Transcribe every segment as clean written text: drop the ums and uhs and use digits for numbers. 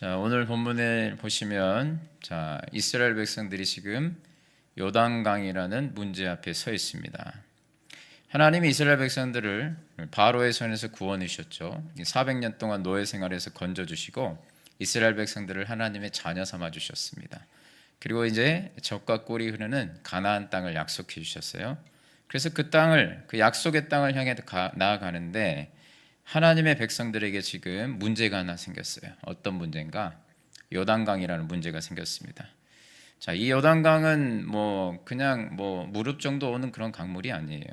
자, 오늘 본문에 보시면 이스라엘 백성들이 지금 요단강이라는 문제 앞에 서 있습니다. 하나님이 이스라엘 백성들을 바로의 손에서 구원해 주셨죠. 400년 동안 노예 생활에서 건져 주시고 이스라엘 백성들을 하나님의 자녀 삼아 주셨습니다. 그리고 이제 젖과 꿀이 흐르는 가나안 땅을 약속해 주셨어요. 그래서 그 땅을, 그 약속의 땅을 향해 나아가는데 하나님의 백성들에게 지금 문제가 하나 생겼어요. 어떤 문제인가? 요단강이라는 문제가 생겼습니다. 자, 이 요단강은 그냥 무릎 정도 오는 그런 강물이 아니에요.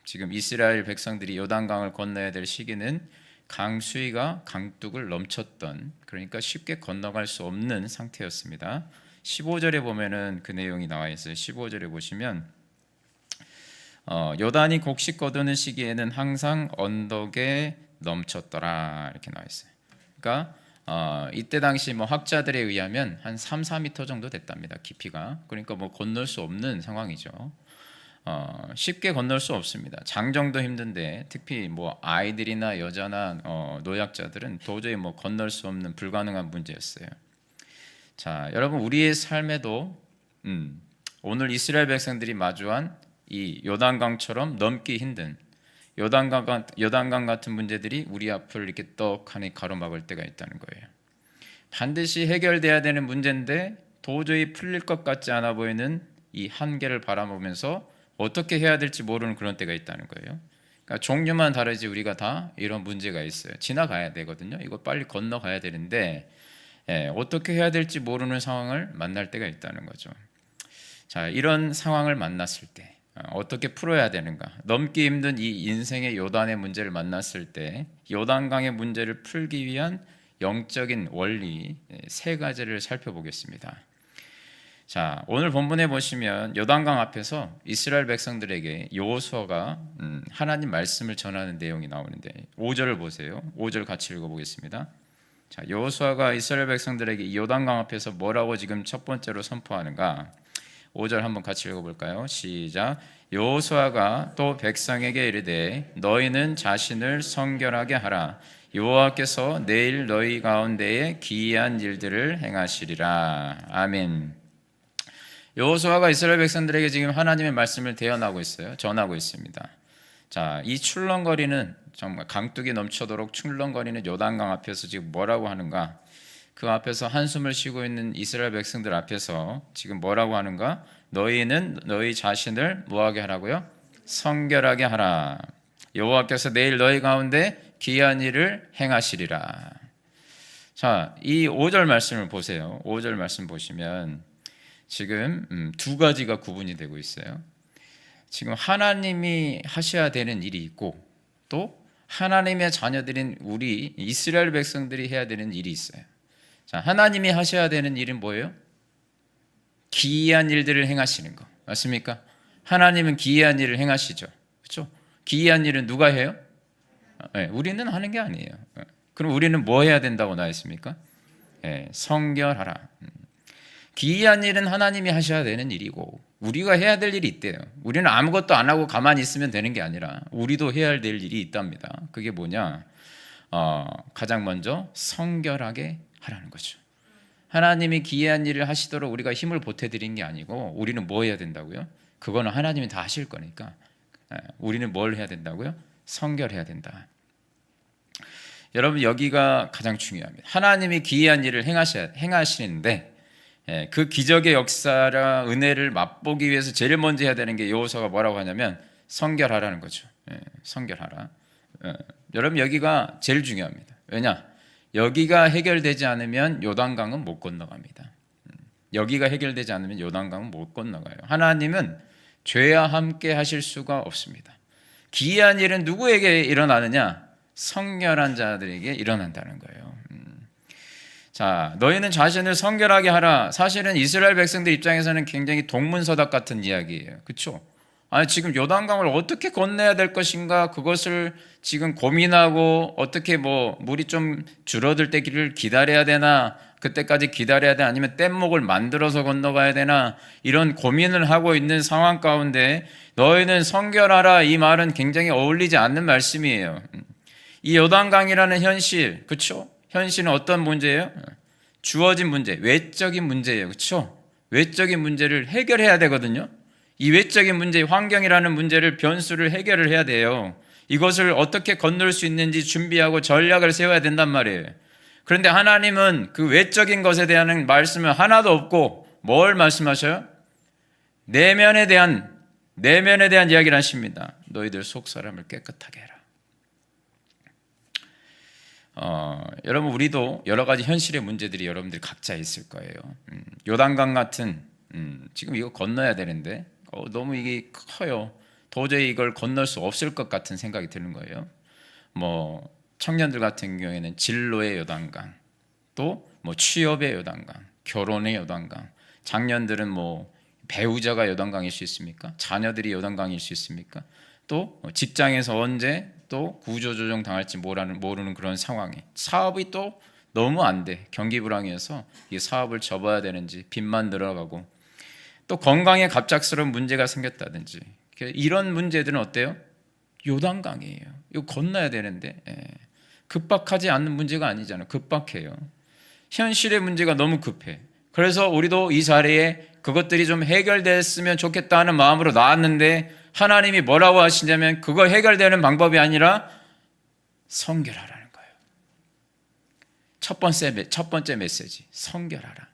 지금 이스라엘 백성들이 요단강을 건너야 될 시기는 강 수위가 강둑을 넘쳤던, 그러니까 쉽게 건너갈 수 없는 상태였습니다. 15절에 보면은 그 내용이 나와 있어요. 15절에 보시면 요단이 곡식 거두는 시기에는 항상 언덕에 넘쳤더라 이렇게 나와 있어요. 그러니까 이때 당시 학자들에 의하면 한 3, 4m 정도 됐답니다. 깊이가. 그러니까 건널 수 없는 상황이죠. 쉽게 건널 수 없습니다. 장정도 힘든데 특히 아이들이나 여자나 노약자들은 도저히 건널 수 없는 불가능한 문제였어요. 자, 여러분, 우리의 삶에도 오늘 이스라엘 백성들이 마주한 이 요단강처럼 넘기 힘든 요단강 같은 문제들이 우리 앞을 이렇게 떡하니 가로막을 때가 있다는 거예요. 반드시 해결돼야 되는 문제인데 도저히 풀릴 것 같지 않아 보이는 이 한계를 바라보면서 어떻게 해야 될지 모르는 그런 때가 있다는 거예요. 그러니까 종류만 다르지 우리가 다 이런 문제가 있어요. 지나가야 되거든요. 이거 빨리 건너가야 되는데 어떻게 해야 될지 모르는 상황을 만날 때가 있다는 거죠. 자, 이런 상황을 만났을 때 어떻게 풀어야 되는가? 넘기 힘든 이 인생의 요단의 문제를 만났을 때 요단강의 문제를 풀기 위한 영적인 원리 세 가지를 살펴보겠습니다. 자, 오늘 본문에 보시면 요단강 앞에서 이스라엘 백성들에게 여호수아가 하나님 말씀을 전하는 내용이 나오는데 5절을 보세요. 5절 같이 읽어보겠습니다. 자, 여호수아가 이스라엘 백성들에게 요단강 앞에서 뭐라고 지금 첫 번째로 선포하는가? 5절 한번 같이 읽어볼까요? 시작. 여호수아가 또 백성에게 이르되 너희는 자신을 성결하게 하라. 여호와께서 내일 너희 가운데에 기이한 일들을 행하시리라. 아멘. 여호수아가 이스라엘 백성들에게 지금 하나님의 말씀을 대언하고 있어요. 전하고 있습니다. 자, 이 출렁거리는 정말 강둑이 넘쳐도록 출렁거리는 요단강 앞에서 지금 뭐라고 하는가? 그 앞에서 한숨을 쉬고 있는 이스라엘 백성들 앞에서 지금 뭐라고 하는가? 너희는 너희 자신을 뭐하게 하라고요? 성결하게 하라. 여호와께서 내일 너희 가운데 기이한 일을 행하시리라. 자, 이 5절 말씀을 보세요. 5절 말씀 보시면 지금 두 가지가 구분이 되고 있어요. 지금 하나님이 하셔야 되는 일이 있고 또 하나님의 자녀들인 우리 이스라엘 백성들이 해야 되는 일이 있어요. 자, 하나님이 하셔야 되는 일은 뭐예요? 기이한 일들을 행하시는 거. 맞습니까? 하나님은 기이한 일을 행하시죠. 그렇죠? 기이한 일은 누가 해요? 우리는 하는 게 아니에요. 그럼 우리는 뭐 해야 된다고 나와 있습니까? 성결하라. 기이한 일은 하나님이 하셔야 되는 일이고 우리가 해야 될 일이 있대요. 우리는 아무것도 안 하고 가만히 있으면 되는 게 아니라 우리도 해야 될 일이 있답니다. 그게 뭐냐? 가장 먼저 성결하게 하라는 거죠. 하나님이 기이한 일을 하시도록 우리가 힘을 보태드린 게 아니고 우리는 뭐 해야 된다고요? 그거는 하나님이 다 하실 거니까 우리는 뭘 해야 된다고요? 성결해야 된다. 여러분, 여기가 가장 중요합니다. 하나님이 기이한 일을 행하시는데 그 기적의 역사라 은혜를 맛보기 위해서 제일 먼저 해야 되는 게 여호수아가 뭐라고 하냐면 성결하라는 거죠. 성결하라. 여러분, 여기가 제일 중요합니다. 왜냐? 여기가 해결되지 않으면 요단강은 못 건너갑니다. 여기가 해결되지 않으면 요단강은 못 건너가요. 하나님은 죄와 함께 하실 수가 없습니다. 기이한 일은 누구에게 일어나느냐? 성결한 자들에게 일어난다는 거예요. 자, 너희는 자신을 성결하게 하라. 사실은 이스라엘 백성들 입장에서는 굉장히 동문서답 같은 이야기예요. 그렇죠? 아니, 지금 요단강을 어떻게 건너야 될 것인가, 그것을 지금 고민하고 어떻게 물이 좀 줄어들 때를 기다려야 되나, 그때까지 기다려야 되나, 아니면 뗏목을 만들어서 건너가야 되나, 이런 고민을 하고 있는 상황 가운데 너희는 성결하라, 이 말은 굉장히 어울리지 않는 말씀이에요. 이 요단강이라는 현실, 그렇죠? 현실은 어떤 문제예요? 주어진 문제, 외적인 문제예요. 그렇죠? 외적인 문제를 해결해야 되거든요. 이 외적인 문제, 환경이라는 문제를 변수를 해결을 해야 돼요. 이것을 어떻게 건널 수 있는지 준비하고 전략을 세워야 된단 말이에요. 그런데 하나님은 그 외적인 것에 대한 말씀은 하나도 없고 뭘 말씀하셔요? 내면에 대한 이야기를 하십니다. 너희들 속 사람을 깨끗하게 해라. 여러분, 우리도 여러 가지 현실의 문제들이 여러분들이 각자 있을 거예요. 요단강 같은 지금 이거 건너야 되는데 너무 이게 커요. 도저히 이걸 건널 수 없을 것 같은 생각이 드는 거예요. 뭐 청년들 같은 경우에는 진로의 요단강, 또 뭐 취업의 요단강, 결혼의 요단강. 장년들은 뭐 배우자가 요단강일 수 있습니까? 자녀들이 요단강일 수 있습니까? 또 직장에서 언제 또 구조조정 당할지 모르는 그런 상황에 사업이 또 너무 안 돼. 경기 불황이어서 이 사업을 접어야 되는지 빚만 늘어가고 또 건강에 갑작스러운 문제가 생겼다든지 이런 문제들은 어때요? 요단강이에요. 이거 건너야 되는데 급박하지 않는 문제가 아니잖아요. 급박해요. 현실의 문제가 너무 급해. 그래서 우리도 이 자리에 그것들이 좀 해결됐으면 좋겠다는 마음으로 나왔는데 하나님이 뭐라고 하시냐면 그거 해결되는 방법이 아니라 성결하라는 거예요. 첫 번째 메시지, 성결하라.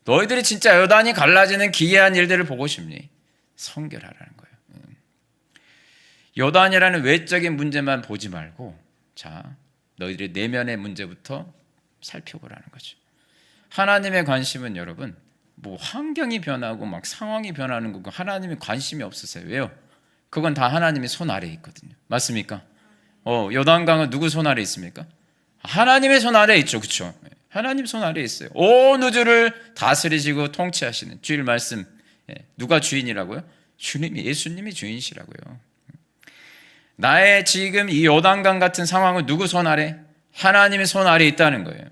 너희들이 진짜 여단이 갈라지는 기이한 일들을 보고 싶니? 성결하라는 거예요. 요단이라는 외적인 문제만 보지 말고 자, 너희들의 내면의 문제부터 살펴보라는 거죠. 하나님의 관심은 여러분 뭐 환경이 변하고 막 상황이 변하는 거고 하나님의 관심이 없으세요. 왜요? 그건 다 하나님의 손 아래에 있거든요. 맞습니까? 요단강은 누구 손 아래에 있습니까? 하나님의 손 아래에 있죠. 그렇죠? 하나님 손 아래에 있어요. 온 우주를 다스리시고 통치하시는 주일 말씀. 누가 주인이라고요? 주님이, 예수님이 주인이시라고요. 나의 지금 이 요단강 같은 상황은 누구 손 아래? 하나님의 손 아래에 있다는 거예요.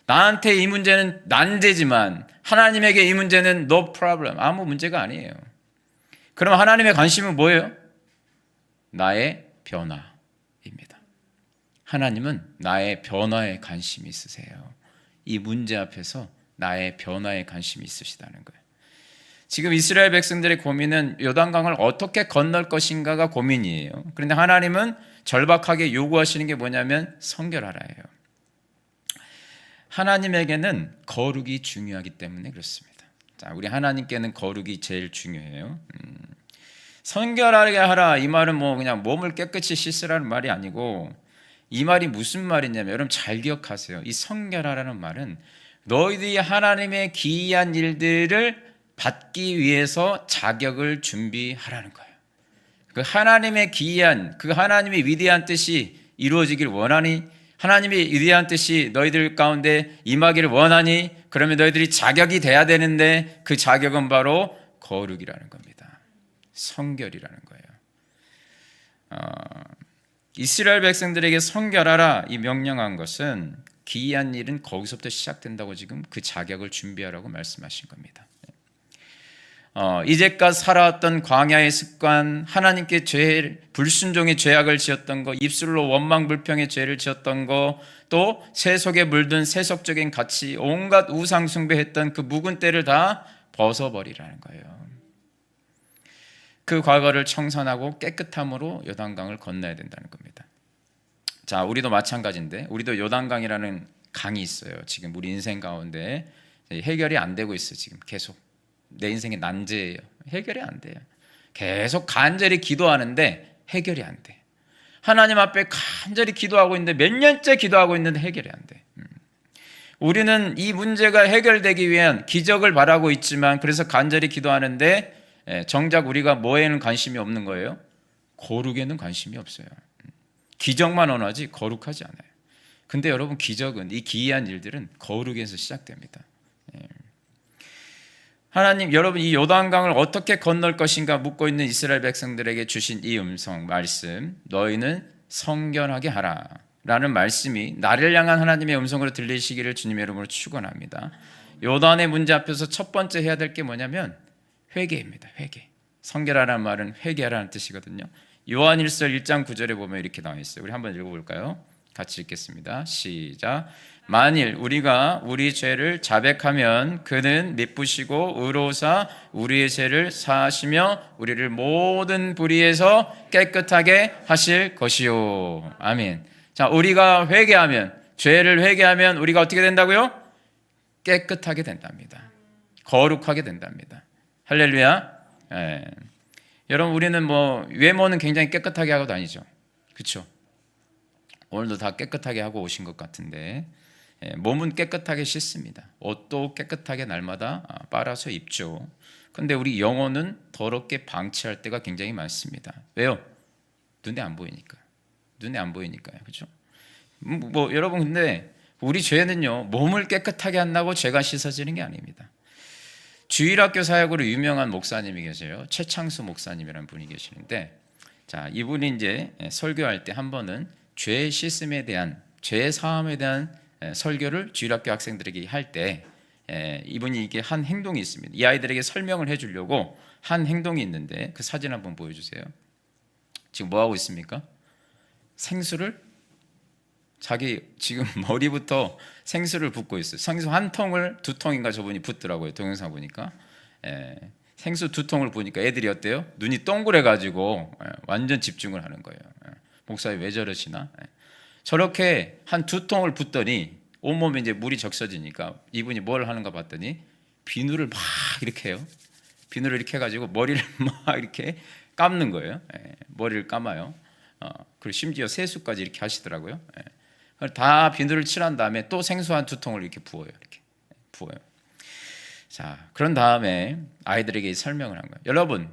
나한테 이 문제는 난제지만 하나님에게 이 문제는 no problem, 아무 문제가 아니에요. 그럼 하나님의 관심은 뭐예요? 나의 변화입니다. 하나님은 나의 변화에 관심이 있으세요. 이 문제 앞에서 나의 변화에 관심이 있으시다는 거예요. 지금 이스라엘 백성들의 고민은 요단강을 어떻게 건널 것인가가 고민이에요. 그런데 하나님은 절박하게 요구하시는 게 뭐냐면 성결하라예요. 하나님에게는 거룩이 중요하기 때문에 그렇습니다. 자, 우리 하나님께는 거룩이 제일 중요해요. 성결하게 하라, 이 말은 뭐 그냥 몸을 깨끗이 씻으라는 말이 아니고 이 말이 무슨 말이냐면 여러분 잘 기억하세요. 이 성결하라는 말은 너희들이 하나님의 기이한 일들을 받기 위해서 자격을 준비하라는 거예요. 그 하나님의 기이한, 그 하나님의 위대한 뜻이 이루어지길 원하니, 하나님의 위대한 뜻이 너희들 가운데 임하기를 원하니, 그러면 너희들이 자격이 돼야 되는데 그 자격은 바로 거룩이라는 겁니다. 성결이라는 거예요. 이스라엘 백성들에게 성결하라 이 명령한 것은 기이한 일은 거기서부터 시작된다고 지금 그 자격을 준비하라고 말씀하신 겁니다. 이제껏 살아왔던 광야의 습관, 하나님께 불순종의 죄악을 지었던 거, 입술로 원망불평의 죄를 지었던 거, 또 세속에 물든 세속적인 가치, 온갖 우상 숭배했던 그 묵은 때를 다 벗어버리라는 거예요. 그 과거를 청산하고 깨끗함으로 요단강을 건너야 된다는 겁니다. 자, 우리도 마찬가지인데 우리도 요단강이라는 강이 있어요. 지금 우리 인생 가운데 해결이 안 되고 있어요. 지금 계속 내 인생의 난제예요. 해결이 안 돼요. 계속 간절히 기도하는데 해결이 안 돼. 하나님 앞에 간절히 기도하고 있는데 몇 년째 기도하고 있는데 해결이 안 돼. 우리는 이 문제가 해결되기 위한 기적을 바라고 있지만 그래서 간절히 기도하는데 정작 우리가 뭐에는 관심이 없는 거예요? 거룩에는 관심이 없어요. 기적만 원하지 거룩하지 않아요. 근데 여러분 기적은, 이 기이한 일들은 거룩에서 시작됩니다. 하나님, 여러분 이 요단강을 어떻게 건널 것인가 묻고 있는 이스라엘 백성들에게 주신 이 음성 말씀, 너희는 성결하게 하라 라는 말씀이 나를 향한 하나님의 음성으로 들리시기를 주님의 이름으로 축원합니다. 요단의 문제 앞에서 첫 번째 해야 될 게 뭐냐면 회개입니다. 회개. 성결하라는 말은 회개하라는 뜻이거든요. 요한일서 1장 9절에 보면 이렇게 나와 있어요. 우리 한번 읽어볼까요? 같이 읽겠습니다. 시작. 만일 우리가 우리 죄를 자백하면 그는 미쁘시고 의로우사 우리의 죄를 사하시며 우리를 모든 불의에서 깨끗하게 하실 것이요. 아멘. 자, 우리가 회개하면, 죄를 회개하면 우리가 어떻게 된다고요? 깨끗하게 된답니다. 거룩하게 된답니다. 할렐루야. 예. 여러분, 우리는 외모는 굉장히 깨끗하게 하고 다니죠. 그렇죠? 오늘도 다 깨끗하게 하고 오신 것 같은데, 몸은 깨끗하게 씻습니다. 옷도 깨끗하게 날마다 빨아서 입죠. 근데 우리 영혼은 더럽게 방치할 때가 굉장히 많습니다. 왜요? 눈에 안 보이니까. 눈에 안 보이니까요. 그렇죠? 여러분, 근데 우리 죄는요, 몸을 깨끗하게 한다고 죄가 씻어지는 게 아닙니다. 주일학교 사역으로 유명한 목사님이 계세요. 최창수 목사님이라는 분이 계시는데, 자, 이분이 이제 설교할 때 한 번은 죄 씻음에 대한, 죄 사함에 대한 설교를 주일학교 학생들에게 할 때 이분이 이게 한 행동이 있습니다. 이 아이들에게 설명을 해주려고 한 행동이 있는데 그 사진 한번 보여주세요. 지금 뭐 하고 있습니까? 생수를 자기 지금 머리부터 생수를 붓고 있어요. 생수 한 통을 2통인가 저분이 붓더라고요. 동영상 보니까. 생수 2통을 보니까 애들이 어때요? 눈이 동그래가지고 완전 집중을 하는 거예요. 목사님 왜 저러시나? 저렇게 한 2통을 붓더니 온몸에 이제 물이 적셔지니까 이분이 뭘 하는가 봤더니 비누를 막 이렇게 해요. 비누를 이렇게 해가지고 머리를 막 이렇게 감는 거예요. 머리를 감아요. 그리고 심지어 세수까지 이렇게 하시더라고요. 다 비누를 칠한 다음에 또 생수 한 2통을 이렇게 부어요. 이렇게 부어요. 자, 그런 다음에 아이들에게 설명을 한 거예요. 여러분,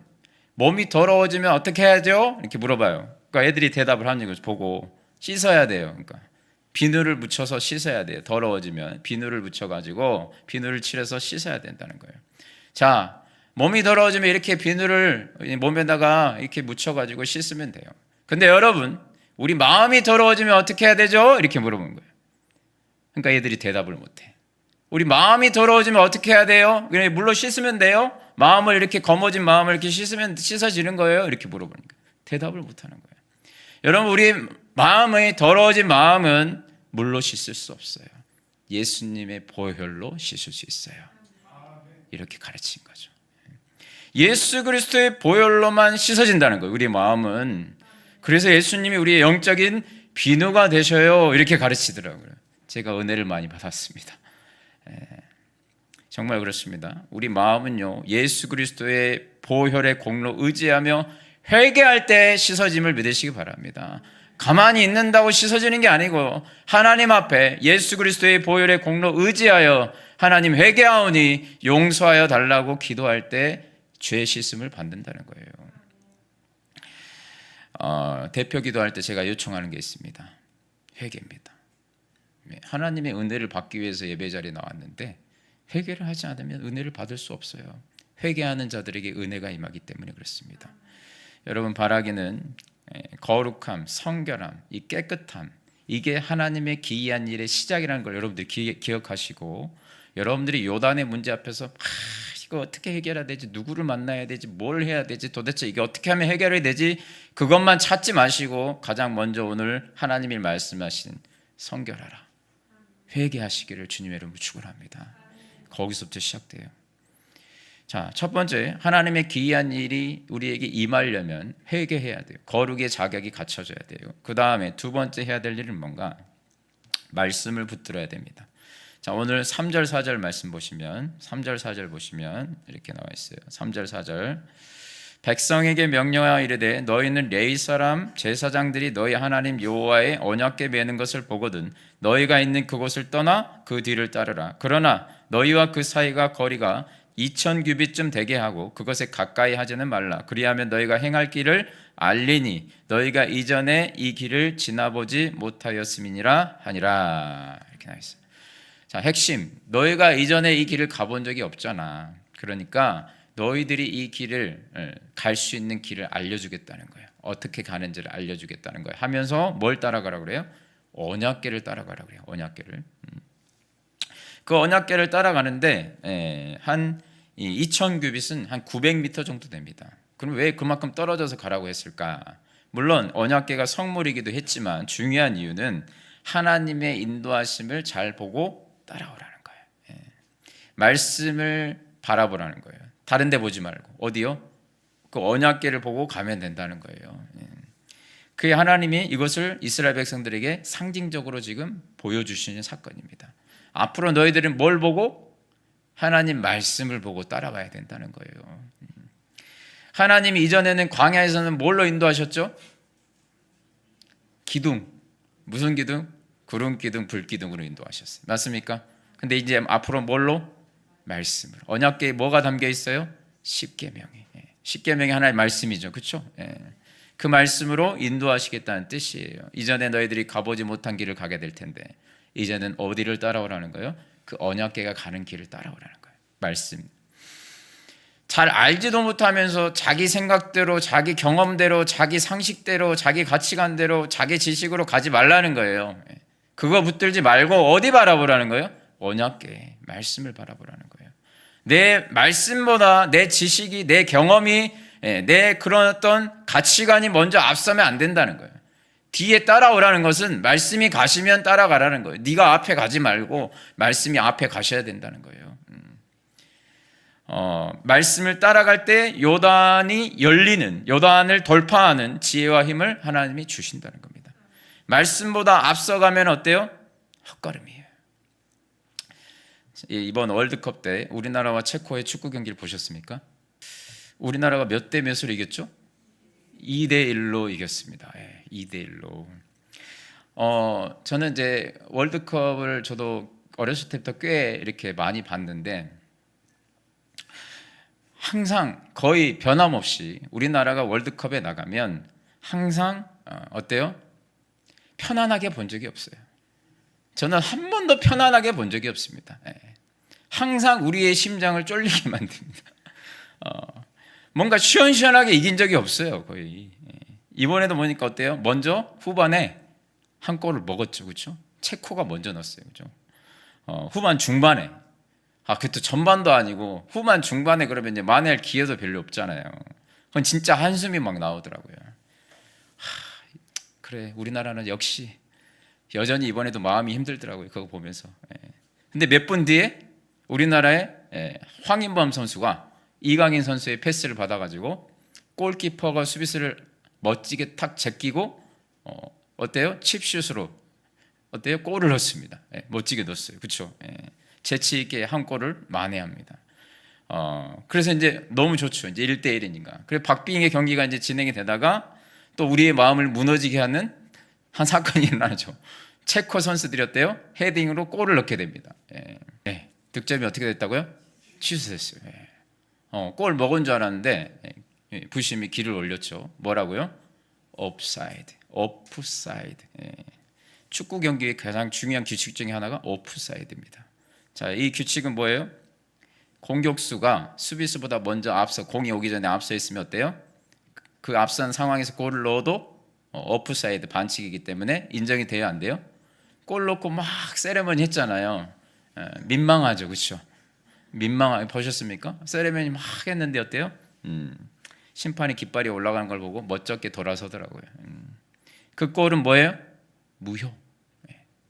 몸이 더러워지면 어떻게 해야죠? 이렇게 물어봐요. 그러니까 애들이 대답을 하는 걸 보고 씻어야 돼요. 그러니까 비누를 묻혀서 씻어야 돼요. 더러워지면 비누를 묻혀가지고 비누를 칠해서 씻어야 된다는 거예요. 자, 몸이 더러워지면 이렇게 비누를 몸에다가 이렇게 묻혀가지고 씻으면 돼요. 근데 여러분, 우리 마음이 더러워지면 어떻게 해야 되죠? 이렇게 물어보는 거예요. 그러니까 애들이 대답을 못해. 우리 마음이 더러워지면 어떻게 해야 돼요? 그냥 물로 씻으면 돼요? 마음을 이렇게 거머쥔 마음을 이렇게 씻으면 씻어지는 거예요? 이렇게 물어보는 거예요. 대답을 못하는 거예요. 여러분, 우리 마음의 더러워진 마음은 물로 씻을 수 없어요. 예수님의 보혈로 씻을 수 있어요. 이렇게 가르친 거죠. 예수 그리스도의 보혈로만 씻어진다는 거예요. 우리 마음은. 그래서 예수님이 우리의 영적인 비누가 되셔요. 이렇게 가르치더라고요. 제가 은혜를 많이 받았습니다. 정말 그렇습니다. 우리 마음은요, 예수 그리스도의 보혈의 공로 의지하며 회개할 때 씻어짐을 믿으시기 바랍니다. 가만히 있는다고 씻어지는 게 아니고 하나님 앞에 예수 그리스도의 보혈의 공로 의지하여 하나님 회개하오니 용서하여 달라고 기도할 때 죄 씻음을 받는다는 거예요. 대표 기도할 때 제가 요청하는 게 있습니다. 회개입니다. 하나님의 은혜를 받기 위해서 예배 자리에 나왔는데 회개를 하지 않으면 은혜를 받을 수 없어요. 회개하는 자들에게 은혜가 임하기 때문에 그렇습니다. 여러분, 바라기는 거룩함, 성결함, 이 깨끗함, 이게 하나님의 기이한 일의 시작이라는 걸 여러분들이 기억하시고, 여러분들이 요단의 문제 앞에서 이거 어떻게 해결해야 되지? 누구를 만나야 되지? 뭘 해야 되지? 도대체 이게 어떻게 하면 해결이 되지? 그것만 찾지 마시고 가장 먼저 오늘 하나님이 말씀하신 성결하라, 회개하시기를 주님의 이름으로 축원합니다. 거기서부터 시작돼요. 자, 첫 번째, 하나님의 기이한 일이 우리에게 임하려면 회개해야 돼요. 거룩의 자격이 갖춰져야 돼요. 그 다음에 두 번째 해야 될 일은 뭔가? 말씀을 붙들어야 됩니다. 자, 오늘 3절 4절 말씀 보시면 3절 4절 보시면 이렇게 나와 있어요. 3절 4절 백성에게 명령하여 이르되 너희는 레위 사람 제사장들이 너희 하나님 여호와의 언약궤 매는 것을 보거든 너희가 있는 그곳을 떠나 그 뒤를 따르라. 그러나 너희와 그 사이가 거리가 2000규빗쯤 되게 하고 그것에 가까이 하지는 말라. 그리하면 너희가 행할 길을 알리니 너희가 이전에 이 길을 지나보지 못하였음이니라 하니라. 이렇게 나와 있어요. 자, 핵심, 너희가 이전에 이 길을 가본 적이 없잖아. 그러니까 너희들이 이 길을 갈 수 있는 길을 알려주겠다는 거예요. 어떻게 가는지를 알려주겠다는 거예요. 하면서 뭘 따라가라고 그래요? 언약궤를 따라가라고 그래요. 언약궤를. 그 언약궤를 따라가는데 한 2000규빗은 한 900m 정도 됩니다. 그럼 왜 그만큼 떨어져서 가라고 했을까? 물론 언약궤가 성물이기도 했지만 중요한 이유는 하나님의 인도하심을 잘 보고 따라오라는 거예요. 말씀을 바라보라는 거예요. 다른 데 보지 말고. 어디요? 그 언약궤를 보고 가면 된다는 거예요. 그게 하나님이 이것을 이스라엘 백성들에게 상징적으로 지금 보여주시는 사건입니다. 앞으로 너희들은 뭘 보고? 하나님 말씀을 보고 따라가야 된다는 거예요. 하나님이 이전에는 광야에서는 뭘로 인도하셨죠? 기둥. 무슨 기둥? 구름 기둥, 불 기둥으로 인도하셨어요. 맞습니까? 근데 이제 앞으로 뭘로? 말씀으로. 언약궤에 뭐가 담겨 있어요? 십계명이. 십계명이 하나의 말씀이죠. 그렇죠? 그 말씀으로 인도하시겠다는 뜻이에요. 이전에 너희들이 가보지 못한 길을 가게 될 텐데 이제는 어디를 따라오라는 거예요? 그 언약궤가 가는 길을 따라오라는 거예요. 말씀. 잘 알지도 못하면서 자기 생각대로, 자기 경험대로, 자기 상식대로, 자기 가치관대로, 자기 지식으로 가지 말라는 거예요. 그거 붙들지 말고 어디 바라보라는 거예요? 언약궤, 말씀을 바라보라는 거예요. 내 말씀보다 내 지식이, 내 경험이, 내 그런 어떤 가치관이 먼저 앞서면 안 된다는 거예요. 뒤에 따라오라는 것은 말씀이 가시면 따라가라는 거예요. 네가 앞에 가지 말고 말씀이 앞에 가셔야 된다는 거예요. 말씀을 따라갈 때 요단이 열리는, 요단을 돌파하는 지혜와 힘을 하나님이 주신다는 겁니다. 말씀보다 앞서가면 어때요? 헛걸음이에요. 이번 월드컵 때 우리나라와 체코의 축구 경기를 보셨습니까? 우리나라가 몇 대 몇으로 이겼죠? 2대1로 이겼습니다. 2대1로. 저는 이제 월드컵을 저도 어렸을 때부터 꽤 이렇게 많이 봤는데 항상 거의 변함없이 우리나라가 월드컵에 나가면 항상 어때요? 편안하게 본 적이 없어요. 저는 한 번도 편안하게 본 적이 없습니다. 항상 우리의 심장을 쫄리게 만듭니다. 뭔가 시원시원하게 이긴 적이 없어요. 거의. 이번에도 보니까 어때요? 먼저 후반에 한 골을 먹었죠. 그렇죠? 체코가 먼저 넣었어요. 그렇죠? 후반 중반에 그것도 전반도 아니고 후반 중반에 그러면 이제 만회할 기회도 별로 없잖아요. 그건 진짜 한숨이 막 나오더라고요. 그래, 우리나라는 역시 여전히 이번에도 마음이 힘들더라고요. 그거 보면서. 근데 몇 분 뒤에 우리나라의 황인범 선수가 이강인 선수의 패스를 받아가지고 골키퍼가 수비수를 멋지게 탁 제끼고 어때요? 칩슛으로 어때요? 골을 넣습니다. 멋지게 넣었어요. 그렇죠? 재치 있게 한 골을 만회합니다. 그래서 이제 너무 좋죠. 이제 1대1이니까. 그래서 박빙의 경기가 이제 진행이 되다가 또 우리의 마음을 무너지게 하는 한 사건이 일어나죠. 체코 선수들이 어때요? 헤딩으로 골을 넣게 됩니다. 득점이 어떻게 됐다고요? 취소됐어요. 골 먹은 줄 알았는데 부심이 기를 올렸죠. 뭐라고요? 옵사이드, 오프사이드. 축구 경기의 가장 중요한 규칙 중에 하나가 오프사이드입니다. 자, 이 규칙은 뭐예요? 공격수가 수비수보다 먼저 앞서, 공이 오기 전에 앞서 있으면 어때요? 그 앞선 상황에서 골을 넣어도 오프사이드, 반칙이기 때문에 인정이 돼요, 안 돼요? 골 넣고 막 세레머니 했잖아요. 민망하죠, 그렇죠? 민망하게 보셨습니까? 세레머니 막 했는데 어때요? 심판이 깃발이 올라가는 걸 보고 멋쩍게 돌아서더라고요. 그 골은 뭐예요? 무효,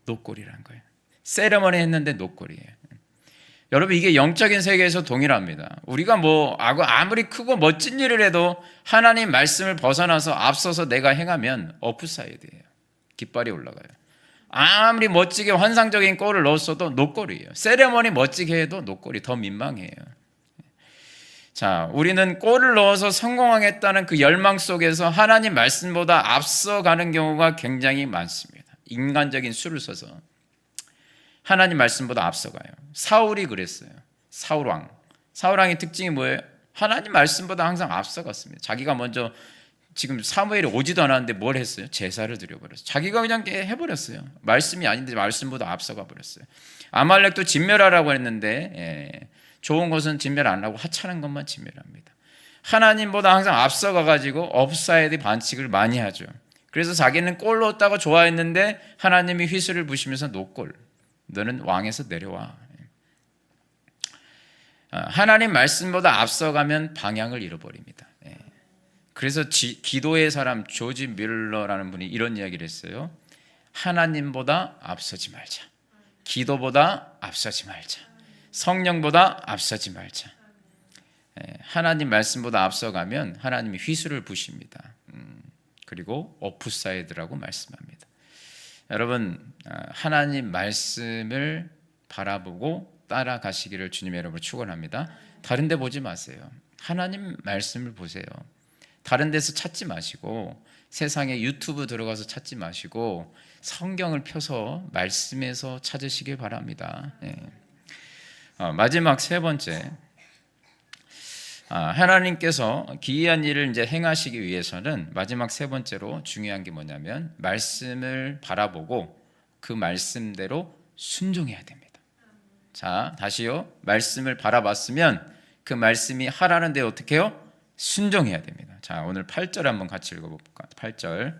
노골이라는 거예요. 세레머니 했는데 노골이에요. 여러분, 이게 영적인 세계에서 동일합니다. 우리가 뭐 아무리 크고 멋진 일을 해도 하나님 말씀을 벗어나서 앞서서 내가 행하면 오프사이드예요. 깃발이 올라가요. 아무리 멋지게 환상적인 골을 넣었어도 노골이에요. 세레머니 멋지게 해도 노골이 더 민망해요. 자, 우리는 골을 넣어서 성공하겠다는 그 열망 속에서 하나님 말씀보다 앞서가는 경우가 굉장히 많습니다. 인간적인 수를 써서 하나님 말씀보다 앞서가요. 사울이 그랬어요. 사울왕의 특징이 뭐예요? 하나님 말씀보다 항상 앞서갔습니다. 자기가 먼저, 지금 사무엘이 오지도 않았는데 뭘 했어요? 제사를 드려버렸어요. 자기가 그냥 해버렸어요. 말씀이 아닌데 말씀보다 앞서가 버렸어요. 아말렉도 진멸하라고 했는데 좋은 것은 진멸 안 하고 하찮은 것만 진멸합니다. 하나님보다 항상 앞서가가지고 옵사이드 반칙을 많이 하죠. 그래서 자기는 골 넣었다고 좋아했는데 하나님이 휘슬을 부시면서 노골, 너는 왕에서 내려와. 하나님 말씀보다 앞서가면 방향을 잃어버립니다. 그래서 기도의 사람 조지 밀러라는 분이 이런 이야기를 했어요. 하나님보다 앞서지 말자. 기도보다 앞서지 말자. 성령보다 앞서지 말자. 하나님 말씀보다 앞서가면 하나님이 휘수를 부십니다. 그리고 오프사이드라고 말씀합니다. 여러분, 하나님 말씀을 바라보고 따라가시기를 주님의 이름으로 축원합니다. 다른 데 보지 마세요. 하나님 말씀을 보세요. 다른 데서 찾지 마시고, 세상에 유튜브 들어가서 찾지 마시고, 성경을 펴서 말씀에서 찾으시길 바랍니다. 마지막 세 번째, 하나님께서 기이한 일을 이제 행하시기 위해서는 마지막 세 번째로 중요한 게 뭐냐면 말씀을 바라보고 그 말씀대로 순종해야 됩니다. 자, 다시요. 말씀을 바라봤으면 그 말씀이 하라는데 어떻게 해요? 순종해야 됩니다. 자, 오늘 8절 한번 같이 읽어볼까요? 8절.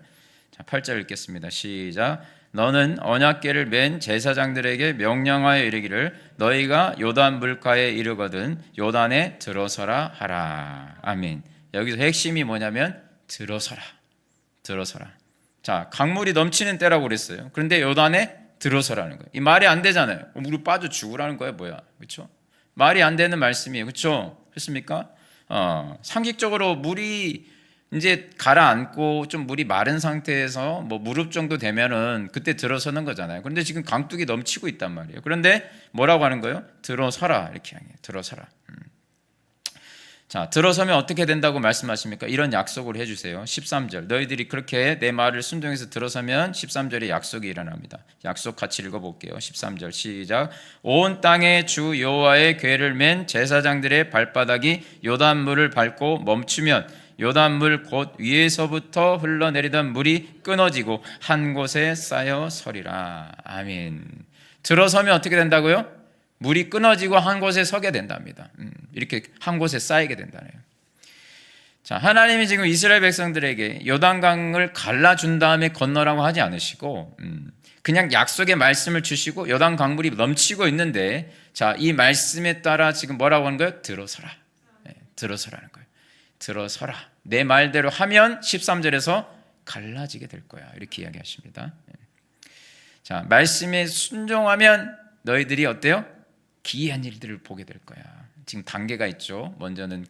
자, 8절 읽겠습니다. 시작. 너는 언약궤를 맨 제사장들에게 명령하여 이르기를 너희가 요단 물가에 이르거든 요단에 들어서라 하라. 아멘. 여기서 핵심이 뭐냐면 들어서라. 들어서라. 자, 강물이 넘치는 때라고 그랬어요. 그런데 요단에 들어서라는 거예요. 이 말이 안 되잖아요. 물이 빠져 죽으라는 거예요, 뭐야? 그렇죠? 말이 안 되는 말씀이에요. 그렇죠? 그렇습니까? 상식적으로 물이 이제 가라앉고 좀 물이 마른 상태에서 뭐 무릎 정도 되면은 그때 들어서는 거잖아요. 그런데 지금 강둑이 넘치고 있단 말이에요. 그런데 뭐라고 하는 거예요? 들어서라. 이렇게 하는 거예요. 들어서라. 자, 들어서면 어떻게 된다고 말씀하십니까? 이런 약속을 해주세요. 13절. 너희들이 그렇게 내 말을 순종해서 들어서면 13절에 약속이 일어납니다. 약속 같이 읽어볼게요. 13절 시작. 온 땅에 주 여호와의 궤를 맨 제사장들의 발바닥이 요단물을 밟고 멈추면 요단물 곧 위에서부터 흘러내리던 물이 끊어지고 한 곳에 쌓여 서리라. 아멘. 들어서면 어떻게 된다고요? 물이 끊어지고 한 곳에 서게 된답니다. 이렇게 한 곳에 쌓이게 된다네요. 자, 하나님이 지금 이스라엘 백성들에게 요단강을 갈라준 다음에 건너라고 하지 않으시고 그냥 약속의 말씀을 주시고 요단 강물이 넘치고 있는데, 자, 이 말씀에 따라 지금 뭐라고 하는 거예요? 들어서라. 들어서라는 거예요. 들어서라. 내 말대로 하면 13절에서 갈라지게 될 거야. 이렇게 이야기하십니다. 자, 말씀에 순종하면 너희들이 어때요? 기이한 일들을 보게 될 거야. 지금 단계가 있죠. 먼저는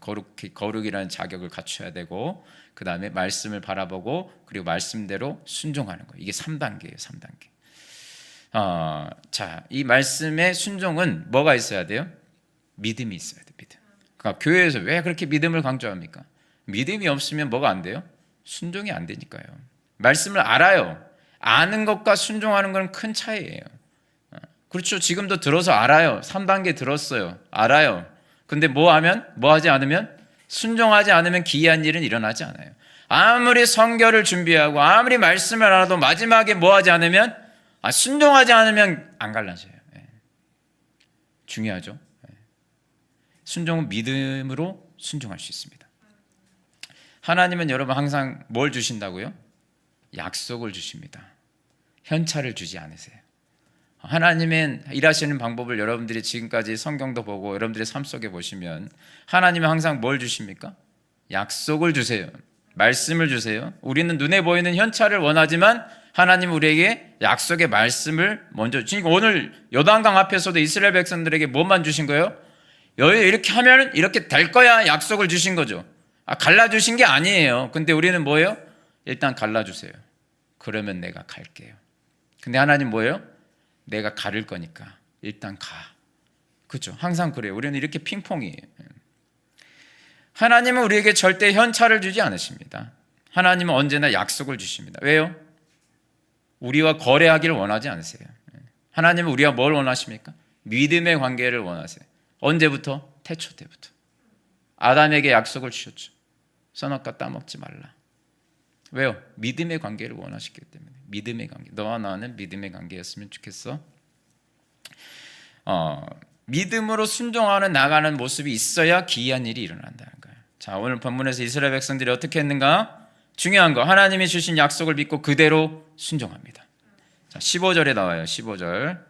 거룩이라는 자격을 갖춰야 되고, 그 다음에 말씀을 바라보고, 그리고 말씀대로 순종하는 거예요. 이게 3단계예요. 3단계. 자, 이 말씀의 순종은 뭐가 있어야 돼요? 믿음이 있어야 돼요. 믿음. 그러니까 교회에서 왜 그렇게 믿음을 강조합니까? 믿음이 없으면 뭐가 안 돼요? 순종이 안 되니까요. 말씀을 알아요. 아는 것과 순종하는 건 큰 차이예요. 그렇죠. 지금도 들어서 알아요. 3단계 들었어요. 알아요. 근데 뭐 하지 않으면, 순종하지 않으면 기이한 일은 일어나지 않아요. 아무리 성결을 준비하고 아무리 말씀을 알아도 마지막에 뭐 하지 않으면, 순종하지 않으면 안 갈라져요. 중요하죠. 순종은 믿음으로 순종할 수 있습니다. 하나님은 여러분 항상 뭘 주신다고요? 약속을 주십니다. 현찰을 주지 않으세요. 하나님은 일하시는 방법을 여러분들이 지금까지 성경도 보고 여러분들의 삶 속에 보시면 하나님은 항상 뭘 주십니까? 약속을 주세요. 말씀을 주세요. 우리는 눈에 보이는 현찰을 원하지만 하나님은 우리에게 약속의 말씀을 먼저 주시고, 오늘 요단강 앞에서도 이스라엘 백성들에게 뭐만 주신 거예요? 이렇게 하면 이렇게 될 거야 약속을 주신 거죠. 갈라주신 게 아니에요. 근데 우리는 뭐예요? 일단 갈라주세요. 그러면 내가 갈게요. 근데 하나님 뭐예요? 내가 가를 거니까 일단 가. 그렇죠? 항상 그래요. 우리는 이렇게 핑퐁이에요. 하나님은 우리에게 절대 현찰을 주지 않으십니다. 하나님은 언제나 약속을 주십니다. 왜요? 우리와 거래하기를 원하지 않으세요. 하나님은 우리와 뭘 원하십니까? 믿음의 관계를 원하세요. 언제부터? 태초 때부터. 아담에게 약속을 주셨죠. 선악과 따먹지 말라. 왜요? 믿음의 관계를 원하시기 때문에. 믿음의 관계. 너와 나는 믿음의 관계였으면 좋겠어. 믿음으로 순종하는 나가는 모습이 있어야 기이한 일이 일어난다는 거예요. 자, 오늘 본문에서 이스라엘 백성들이 어떻게 했는가? 중요한 거, 하나님이 주신 약속을 믿고 그대로 순종합니다. 자, 15절에 나와요. 15절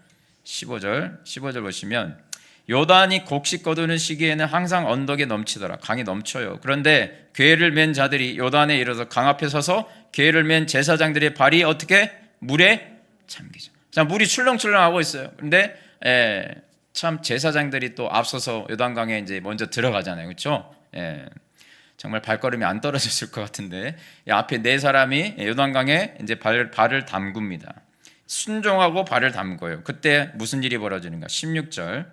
보시면 요단이 곡식 거두는 시기에는 항상 언덕에 넘치더라. 강이 넘쳐요. 그런데 궤를 맨 자들이 요단에 이르러서 강 앞에 서서 궤를 맨 제사장들의 발이 어떻게 물에 잠기죠. 자, 물이 출렁출렁하고 있어요. 근데 참 제사장들이 또 앞서서 요단강에 이제 먼저 들어가잖아요, 그렇죠? 정말 발걸음이 안 떨어졌을 것 같은데 앞에 네 사람이 요단강에 이제 발을 담굽니다. 순종하고 발을 담궈요. 그때 무슨 일이 벌어지는가? 16절.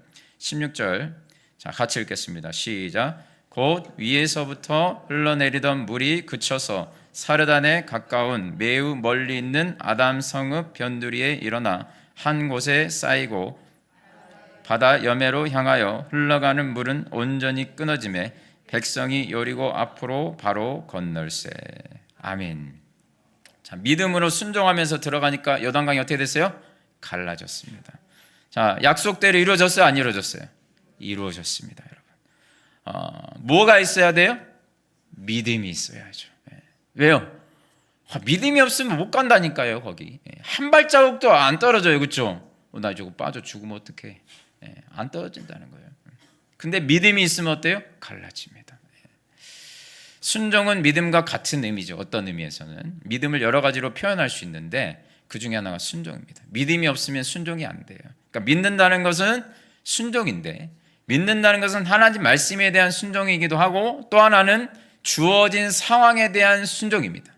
자, 같이 읽겠습니다. 시작. 곧 위에서부터 흘러내리던 물이 그쳐서 사르단에 가까운 매우 멀리 있는 아담 성읍 변두리에 일어나 한 곳에 쌓이고 바다 여매로 향하여 흘러가는 물은 온전히 끊어지매 백성이 여리고 앞으로 바로 건널세. 아멘. 자, 믿음으로 순종하면서 들어가니까 요단강이 어떻게 됐어요? 갈라졌습니다. 자, 약속대로 이루어졌어요? 안 이루어졌어요? 이루어졌습니다, 여러분. 뭐가 있어야 돼요? 믿음이 있어야죠. 왜요? 믿음이 없으면 못 간다니까요. 거기 한 발자국도 안 떨어져요, 그렇죠? 나 저거 빠져 죽으면 어떡해? 안 떨어진다는 거예요. 근데 믿음이 있으면 어때요? 갈라집니다. 순종은 믿음과 같은 의미죠. 어떤 의미에서는 믿음을 여러 가지로 표현할 수 있는데 그 중에 하나가 순종입니다. 믿음이 없으면 순종이 안 돼요. 그러니까 믿는다는 것은 순종인데, 믿는다는 것은 하나님 말씀에 대한 순종이기도 하고 또 하나는 주어진 상황에 대한 순종입니다.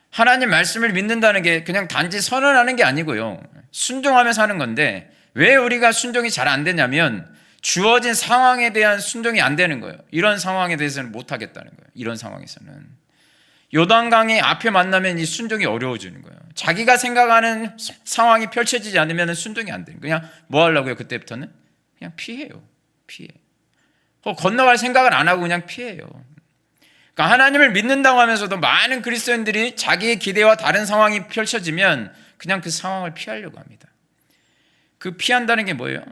하나님 말씀을 믿는다는 게 그냥 단지 선언하는 게 아니고요, 순종하면서 하는 건데, 왜 우리가 순종이 잘 안 되냐면 주어진 상황에 대한 순종이 안 되는 거예요. 이런 상황에 대해서는 못 하겠다는 거예요. 이런 상황에서는 요단강이 앞에 만나면 이 순종이 어려워지는 거예요. 자기가 생각하는 상황이 펼쳐지지 않으면 순종이 안 돼요. 그냥 뭐 하려고요? 그때부터는 그냥 피해요. 건너갈 생각을 안 하고 그냥 피해요. 그러니까 하나님을 믿는다고 하면서도 많은 그리스도인들이 자기의 기대와 다른 상황이 펼쳐지면 그냥 그 상황을 피하려고 합니다. 그 피한다는 게 뭐예요?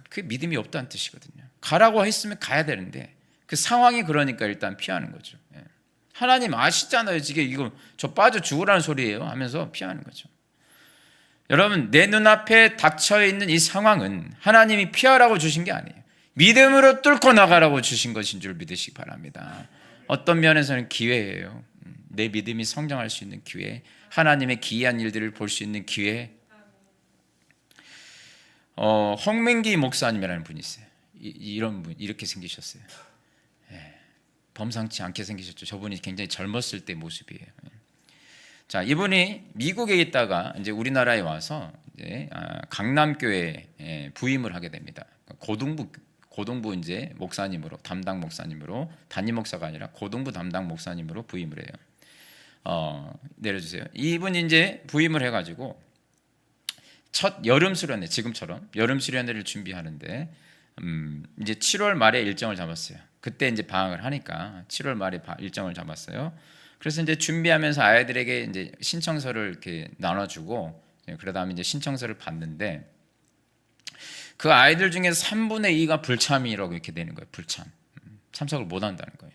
그 믿음이 없다는 뜻이거든요. 가라고 했으면 가야 되는데 그 상황이 그러니까 일단 피하는 거죠. 하나님 아시잖아요. 이거 저 빠져 죽으라는 소리예요 하면서 피하는 거죠. 여러분, 내 눈앞에 닥쳐 있는 이 상황은 하나님이 피하라고 주신 게 아니에요. 믿음으로 뚫고 나가라고 주신 것인 줄 믿으시기 바랍니다. 어떤 면에서는 기회예요. 내 믿음이 성장할 수 있는 기회, 하나님의 기이한 일들을 볼 수 있는 기회. 홍민기 목사님이라는 분이 있어요. 이런 분, 이렇게 생기셨어요. 범상치 않게 생기셨죠. 저분이 굉장히 젊었을 때 모습이에요. 자, 이분이 미국에 있다가 이제 우리나라에 와서 이제 강남교회에 부임을 하게 됩니다. 고등부 이제 목사님으로, 담당 목사님으로, 담임 목사가 아니라 고등부 담당 목사님으로 부임을 해요. 내려주세요. 이분이 이제 부임을 해가지고 첫 여름 수련회, 지금처럼 여름 수련회를 준비하는데 이제 7월 말에 일정을 잡았어요. 그때 이제 방학을 하니까 7월 말에 일정을 잡았어요. 그래서 이제 준비하면서 아이들에게 이제 신청서를 이렇게 나눠주고, 그러다 이제 신청서를 받는데 그 아이들 중에 3분의 2가 불참이라고 이렇게 되는 거예요. 불참, 참석을 못 한다는 거예요.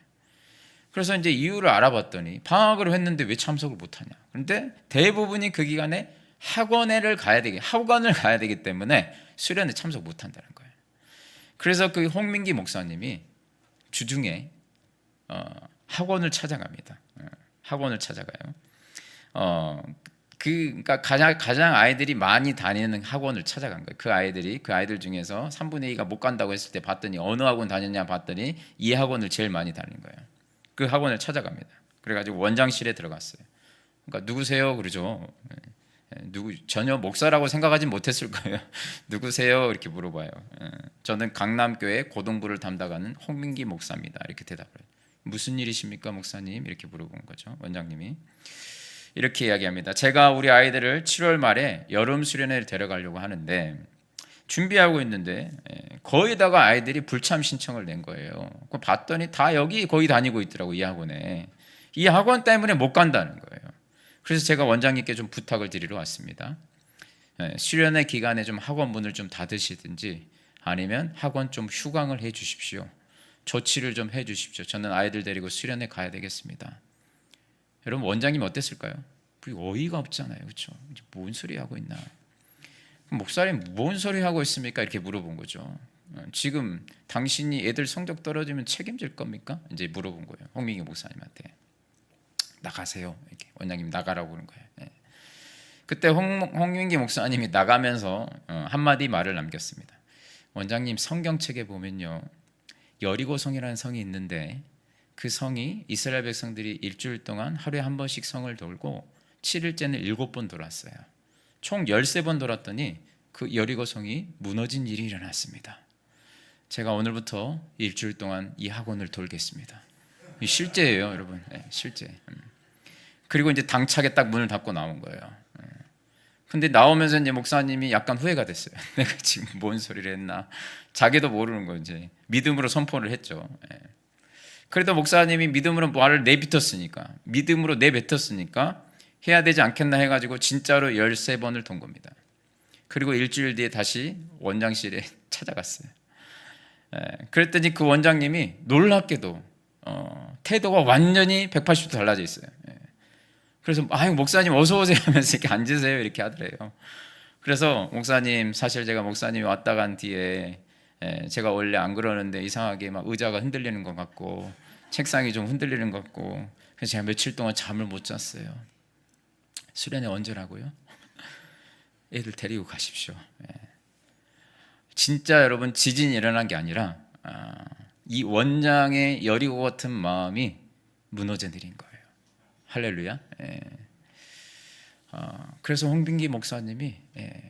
그래서 이제 이유를 알아봤더니 방학을 했는데 왜 참석을 못 하냐. 그런데 대부분이 그 기간에 학원을 가야 되기 때문에 수련회 참석 못 한다는 거예요. 그래서 그 홍민기 목사님이 주중에 학원을 찾아갑니다. 학원을 찾아가요. 그러니까 가장 아이들이 많이 다니는 학원을 찾아간 거예요. 그 아이들 중에서 3분의 2가 못 간다고 했을 때 봤더니 어느 학원 다녔냐 봤더니 이 학원을 제일 많이 다니는 거예요. 그 학원을 찾아갑니다. 그래가지고 원장실에 들어갔어요. 그러니까 누구세요? 그러죠. 전혀 목사라고 생각하지 못했을 거예요. 누구세요? 이렇게 물어봐요. 저는 강남교회 고등부를 담당하는 홍민기 목사입니다. 이렇게 대답을 해요. 무슨 일이십니까, 목사님? 이렇게 물어본 거죠. 원장님이 이렇게 이야기합니다. 제가 우리 아이들을 7월 말에 여름 수련회를 데려가려고 하는데 준비하고 있는데 거의다가 아이들이 불참 신청을 낸 거예요. 봤더니 다 여기 거의 다니고 있더라고. 이 학원에. 이 학원 때문에 못 간다는 거예요. 그래서 제가 원장님께 좀 부탁을 드리러 왔습니다. 수련회 기간에 좀 학원 문을 좀 닫으시든지 아니면 학원 좀 휴강을 해 주십시오. 조치를 좀 해 주십시오. 저는 아이들 데리고 수련회 가야 되겠습니다. 여러분, 원장님 어땠을까요? 어이가 없잖아요. 그렇죠? 뭔 소리 하고 있나? 목사님 뭔 소리 하고 있습니까? 이렇게 물어본 거죠. 지금 당신이 애들 성적 떨어지면 책임질 겁니까? 이제 물어본 거예요. 홍민기 목사님한테. 나가세요. 이렇게 원장님 나가라고 그런 거예요. 그때 홍민기 목사님이 나가면서 한마디 말을 남겼습니다. 원장님, 성경책에 보면요, 여리고성이라는 성이 있는데 그 성이 이스라엘 백성들이 일주일 동안 하루에 한 번씩 성을 돌고 7일째는 7번 돌았어요. 총 13번 돌았더니 그 여리고성이 무너진 일이 일어났습니다. 제가 오늘부터 일주일 동안 이 학원을 돌겠습니다. 실제예요, 여러분. 네, 실제. 그리고 이제 당차게 딱 문을 닫고 나온 거예요. 근데 나오면서 이제 목사님이 약간 후회가 됐어요. 내가 지금 뭔 소리를 했나. 자기도 모르는 거 이제 믿음으로 선포를 했죠. 그래도 목사님이 믿음으로 말을 내뱉었으니까, 믿음으로 내뱉었으니까 해야 되지 않겠나 해가지고 진짜로 13번을 돈 겁니다. 그리고 일주일 뒤에 다시 원장실에 찾아갔어요. 그랬더니 그 원장님이 놀랍게도 태도가 완전히 180도 달라져 있어요. 그래서 아유, 목사님 어서 오세요 하면서 이렇게 앉으세요 이렇게 하더래요. 그래서 목사님, 사실 제가 목사님이 왔다 간 뒤에 제가 원래 안 그러는데 이상하게 막 의자가 흔들리는 것 같고 책상이 좀 흔들리는 것 같고, 그래서 제가 며칠 동안 잠을 못 잤어요. 수련회 언제라고요? 애들 데리고 가십시오. 진짜 여러분, 지진이 일어난 게 아니라 이 원장의 여리고 같은 마음이 무너져 내린 거예요. 할렐루야. 그래서 홍빈기 목사님이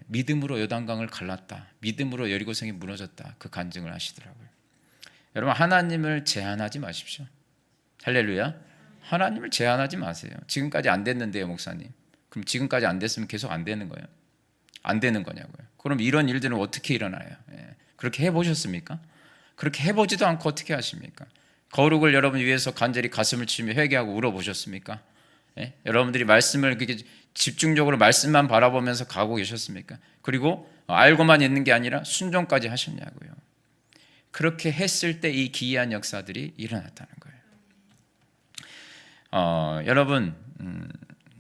믿음으로 요단강을 갈랐다, 믿음으로 여리고성이 무너졌다, 그 간증을 하시더라고요. 여러분, 하나님을 제한하지 마십시오. 할렐루야. 하나님을 제한하지 마세요. 지금까지 안 됐는데요, 목사님. 그럼 지금까지 안 됐으면 계속 안 되는 거예요? 안 되는 거냐고요. 그럼 이런 일들은 어떻게 일어나요? 그렇게 해보셨습니까? 그렇게 해보지도 않고 어떻게 하십니까? 거룩을 여러분 위해서 간절히 가슴을 치며 회개하고 울어보셨습니까? 여러분들이 말씀을 그렇게 집중적으로 말씀만 바라보면서 가고 계셨습니까? 그리고 알고만 있는 게 아니라 순종까지 하셨냐고요. 그렇게 했을 때 이 기이한 역사들이 일어났다는 거예요. 여러분,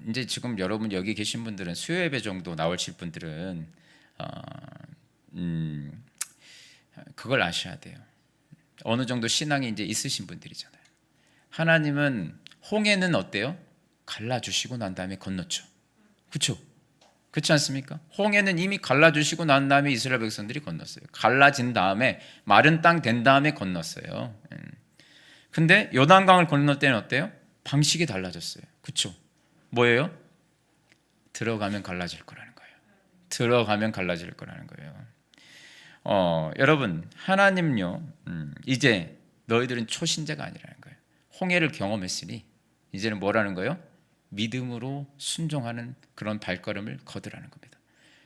이제 지금 여러분 여기 계신 분들은 수요 예배 정도 나오실 분들은 그걸 아셔야 돼요. 어느 정도 신앙이 이제 있으신 분들이잖아요. 하나님은 홍해는 어때요? 갈라주시고 난 다음에 건넜죠. 그렇죠? 그렇지 않습니까? 홍해는 이미 갈라주시고 난 다음에 이스라엘 백성들이 건넜어요. 갈라진 다음에 마른 땅 된 다음에 건넜어요. 근데 요단강을 건널 때는 어때요? 방식이 달라졌어요. 그렇죠? 뭐예요? 들어가면 갈라질 거라는 거예요. 들어가면 갈라질 거라는 거예요. 여러분, 하나님요, 이제 너희들은 초신자가 아니라는 거예요. 홍해를 경험했으니 이제는 뭐라는 거예요? 믿음으로 순종하는 그런 발걸음을 거두라는 겁니다.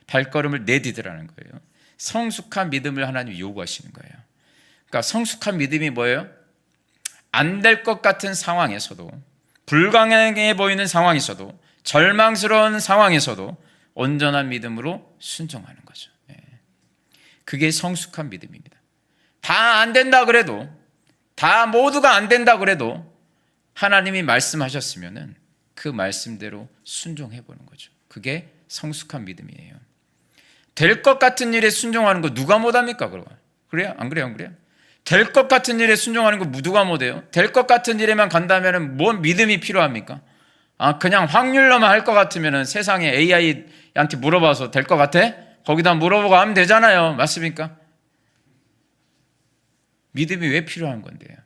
발걸음을 내디드라는 거예요. 성숙한 믿음을 하나님이 요구하시는 거예요. 그러니까 성숙한 믿음이 뭐예요? 안 될 것 같은 상황에서도, 불가능해 보이는 상황에서도, 절망스러운 상황에서도 온전한 믿음으로 순종하는 거죠. 그게 성숙한 믿음입니다. 다 안 된다 그래도, 다 모두가 안 된다 그래도 하나님이 말씀하셨으면은 그 말씀대로 순종해 보는 거죠. 그게 성숙한 믿음이에요. 될 것 같은 일에 순종하는 거 누가 못합니까? 그래요? 안 그래요? 안 그래요? 될 것 같은 일에 순종하는 거 누가 못해요? 될 것 같은 일에만 간다면 뭔 믿음이 필요합니까? 그냥 확률로만 할 것 같으면 세상에 AI한테 물어봐서 될 것 같아? 거기다 물어보고 하면 되잖아요. 맞습니까? 믿음이 왜 필요한 건데요?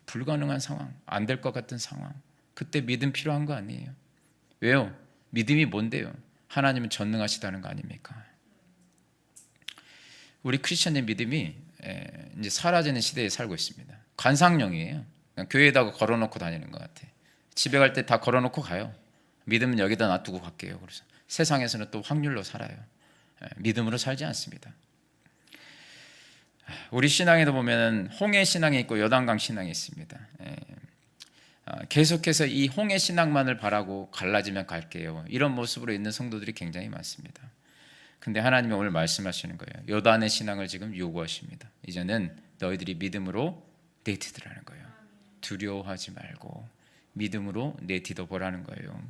불가능한 상황, 안 될 것 같은 상황, 그때 믿음 필요한 거 아니에요? 왜요? 믿음이 뭔데요? 하나님은 전능하시다는 거 아닙니까? 우리 크리스천의 믿음이 이제 사라지는 시대에 살고 있습니다. 관상용이에요. 그냥 교회에다가 걸어놓고 다니는 것 같아. 집에 갈 때 다 걸어놓고 가요. 믿음은 여기다 놔두고 갈게요. 그래서 세상에서는 또 확률로 살아요. 믿음으로 살지 않습니다. 우리 신앙에도 보면 홍해 신앙이 있고 요단강 신앙이 있습니다. 계속해서 이 홍해 신앙만을 바라고 갈라지면 갈게요, 이런 모습으로 있는 성도들이 굉장히 많습니다. 근데 하나님이 오늘 말씀하시는 거예요. 요단의 신앙을 지금 요구하십니다. 이제는 너희들이 믿음으로 내디드라는 거예요. 두려워하지 말고 믿음으로 내디뎌 보라는 거예요.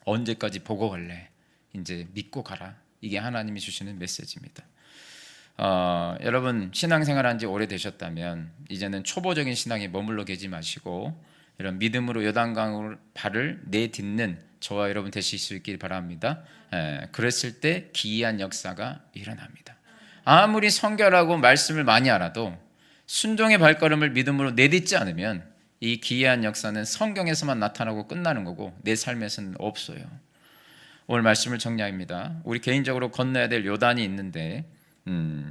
언제까지 보고 갈래? 이제 믿고 가라. 이게 하나님이 주시는 메시지입니다. 여러분, 신앙생활 한 지 오래되셨다면 이제는 초보적인 신앙에 머물러 계지 마시고 이런 믿음으로 요단강을 발을 내딛는 저와 여러분 되실 수 있길 바랍니다. 그랬을 때 기이한 역사가 일어납니다. 아무리 성결하고 말씀을 많이 알아도 순종의 발걸음을 믿음으로 내딛지 않으면 이 기이한 역사는 성경에서만 나타나고 끝나는 거고 내 삶에서는 없어요. 오늘 말씀을 정리합니다. 우리 개인적으로 건너야 될 요단이 있는데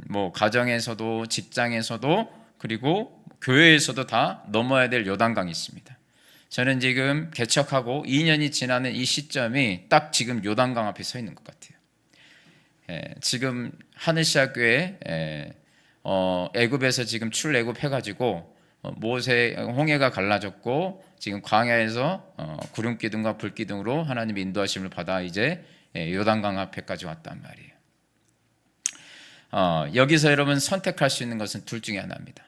뭐 가정에서도 직장에서도 그리고 교회에서도 다 넘어야 될 요단강이 있습니다. 저는 지금 개척하고 2년이 지나는 이 시점이 딱 지금 요단강 앞에 서 있는 것 같아요. 지금 하늘시아 교회 애굽에서 지금 출애굽해가지고 모세 홍해가 갈라졌고 지금 광야에서 구름기둥과 불기둥으로 하나님의 인도하심을 받아 이제 요단강 앞에까지 왔단 말이에요. 여기서 여러분 선택할 수 있는 것은 둘 중에 하나입니다.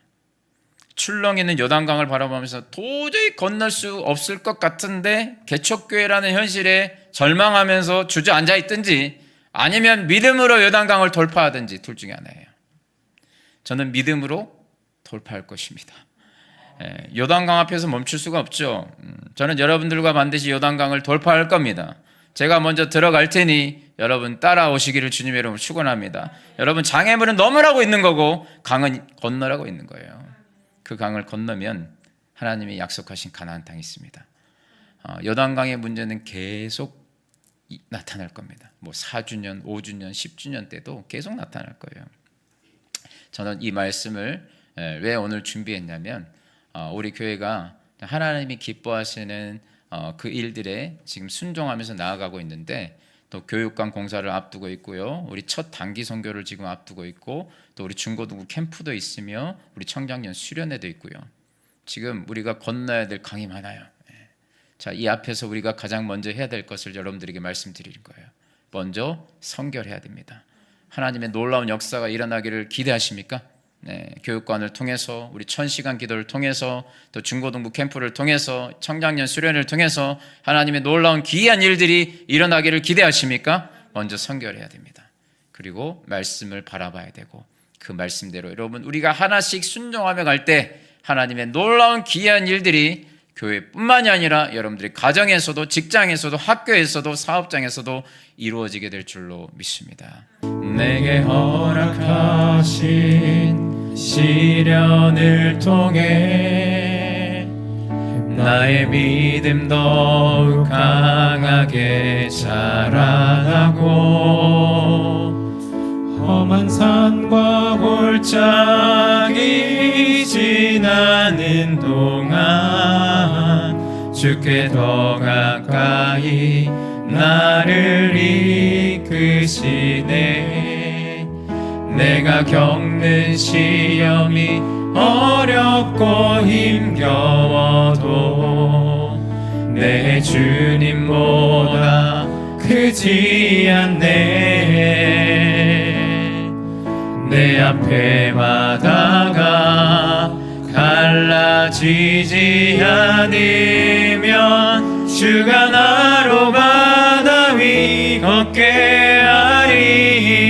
출렁이는 요단강을 바라보면서 도저히 건널 수 없을 것 같은데 개척교회라는 현실에 절망하면서 주저앉아 있든지 아니면 믿음으로 요단강을 돌파하든지 둘 중에 하나예요. 저는 믿음으로 돌파할 것입니다. 요단강 앞에서 멈출 수가 없죠. 저는 여러분들과 반드시 요단강을 돌파할 겁니다. 제가 먼저 들어갈 테니 여러분 따라오시기를 주님의 이름으로 축원합니다. 여러분 장애물은 넘으라고 있는 거고 강은 건너라고 있는 거예요. 그 강을 건너면 하나님이 약속하신 가나안 땅이 있습니다. 요단강의 문제는 계속 나타날 겁니다. 뭐 4주년, 5주년, 10주년 때도 계속 나타날 거예요. 저는 이 말씀을 왜 오늘 준비했냐면 우리 교회가 하나님이 기뻐하시는 그 일들에 지금 순종하면서 나아가고 있는데 또 교육관 공사를 앞두고 있고요. 우리 첫 단기 선교를 지금 앞두고 있고 또 우리 중고등부 캠프도 있으며 우리 청장년 수련회도 있고요. 지금 우리가 건너야 될 강이 많아요. 자, 이 앞에서 우리가 가장 먼저 해야 될 것을 여러분들에게 말씀드릴 거예요. 먼저 성결해야 됩니다. 하나님의 놀라운 역사가 일어나기를 기대하십니까? 교육관을 통해서 우리 1000시간 기도를 통해서 또 중고등부 캠프를 통해서 청장년 수련을 통해서 하나님의 놀라운 기이한 일들이 일어나기를 기대하십니까? 먼저 성결해야 됩니다. 그리고 말씀을 바라봐야 되고 그 말씀대로 여러분 우리가 하나씩 순종하며 갈 때 하나님의 놀라운 기이한 일들이 교회뿐만이 아니라 여러분들의 가정에서도 직장에서도 학교에서도 사업장에서도 이루어지게 될 줄로 믿습니다. 내게 허락하신 시련을 통해 나의 믿음 더욱 강하게 자라나고 험한 산과 골짜기 지나는 동안 주께 더 가까이 나를 이끄시네. 내가 겪는 시험이 어렵고 힘겨워도 내 주님보다 크지 않네. 내 앞에 바다가 갈라지지 않으면 주가 나로 바다 위 걷게 하리.